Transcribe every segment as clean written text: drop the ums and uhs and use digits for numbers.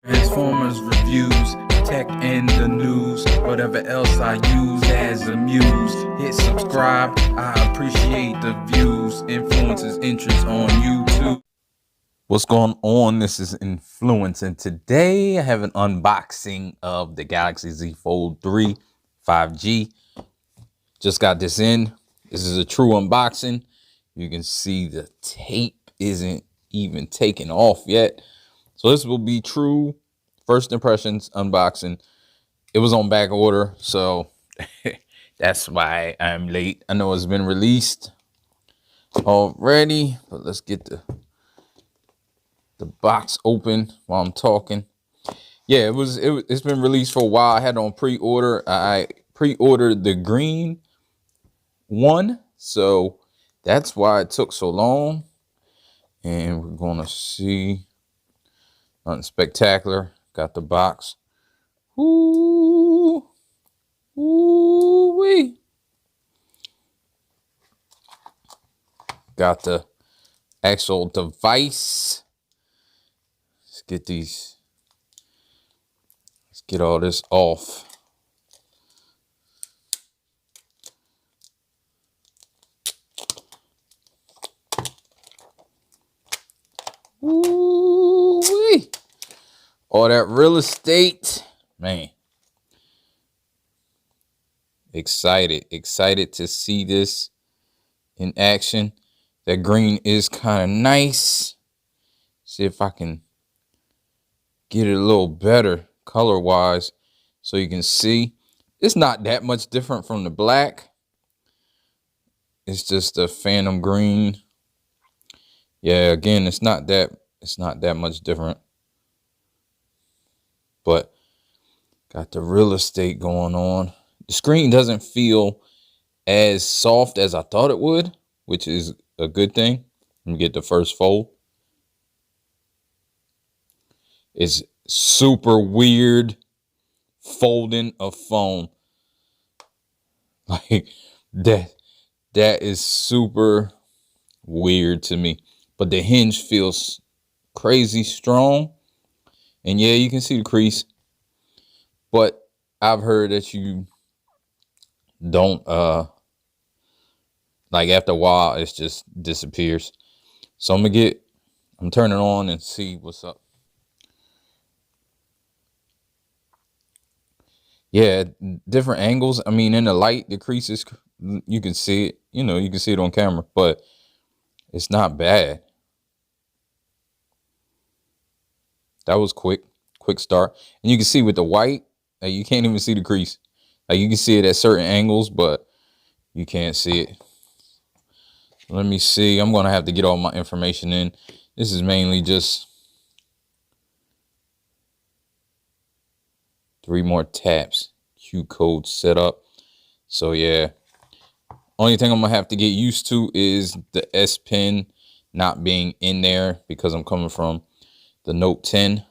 Transformers reviews, tech and the news, whatever else I use as a muse. Hit subscribe, I appreciate the views. Influences interest on YouTube. What's going on? This is Inflewence, and today I have an unboxing of the Galaxy Z Fold 3 5G. Just got this in. This is a true unboxing. You can see the tape isn't even taken off yet. So this will be true first impressions unboxing. It was on back order, so that's why I'm late. I know it's been released already, but let's get the box open while I'm talking. Yeah, it's been released for a while. I had it on pre-order. I pre-ordered the green one, so that's why it took so long. And we're gonna see nothing spectacular. Got the box. Ooh, ooh-wee. Got the actual device. Let's get all this off. Ooh-wee. All that real estate, man. Excited to see this in action. That green is kind of nice. See if I can get it a little better color wise so you can see. It's not that much different from the black. It's just a phantom green. Yeah, again, it's not that much different. But got the real estate going on. The screen doesn't feel as soft as I thought it would, which is a good thing. Let me get the first fold. It's super weird folding a phone. Like that is super weird to me. But the hinge feels crazy strong. And yeah, you can see the crease. But I've heard that you don't like after a while it just disappears. So I'm turning it on and see what's up. Yeah, different angles. I mean, in the light, the creases, you can see it. You know, you can see it on camera, but it's not bad. That was quick start. And you can see with the white, you can't even see the crease. Like you can see it at certain angles, but you can't see it. Let me see. I'm going to have to get all my information in. This is mainly just 3 more taps. Q code set up. So yeah. Only thing I'm going to have to get used to is the S Pen not being in there because I'm coming from the Note 10.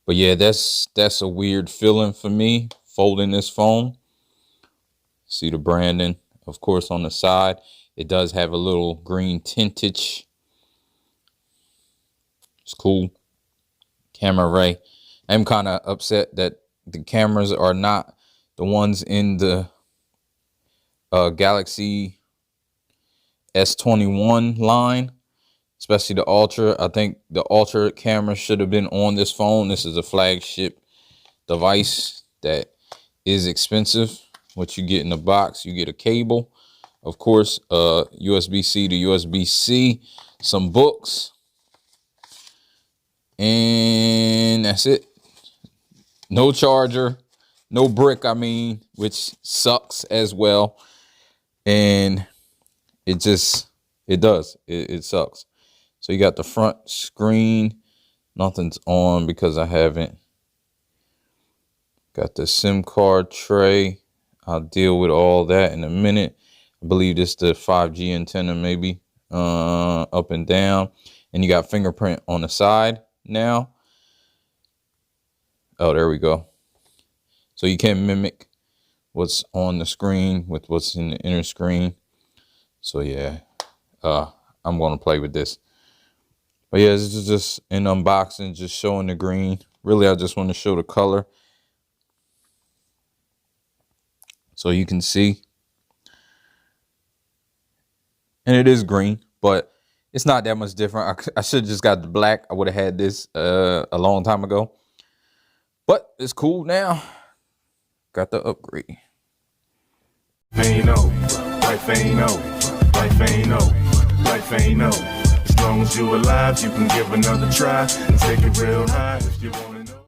But yeah, that's a weird feeling for me folding this phone. See the branding, of course, on the side. It does have a little green tintage. It's cool. Camera array. I'm kind of upset that the cameras are not the ones in the Galaxy S21 line. Especially the Ultra. I think the Ultra camera should have been on this phone. This is a flagship device that is expensive. What you get in the box, you get a cable. Of course, USB-C to USB-C. Some books. And that's it. No charger. No brick, I mean, which sucks as well. And it sucks. So you got the front screen. Nothing's on because I haven't. Got the SIM card tray. I'll deal with all that in a minute. I believe this is the 5G antenna maybe. Up and down. And you got fingerprint on the side now. Oh, there we go. So you can mimic what's on the screen with what's in the inner screen. So yeah, I'm going to play with this. But yeah, this is just an unboxing, just showing the green. Really, I just want to show the color so you can see. And it is green, but it's not that much different. I should have just got the black. I would have had this a long time ago. But it's cool now. Got the upgrade. Ain't no, life ain't no, life ain't no, life ain't no. As long as you alive, you can give another try and take it real high if you want.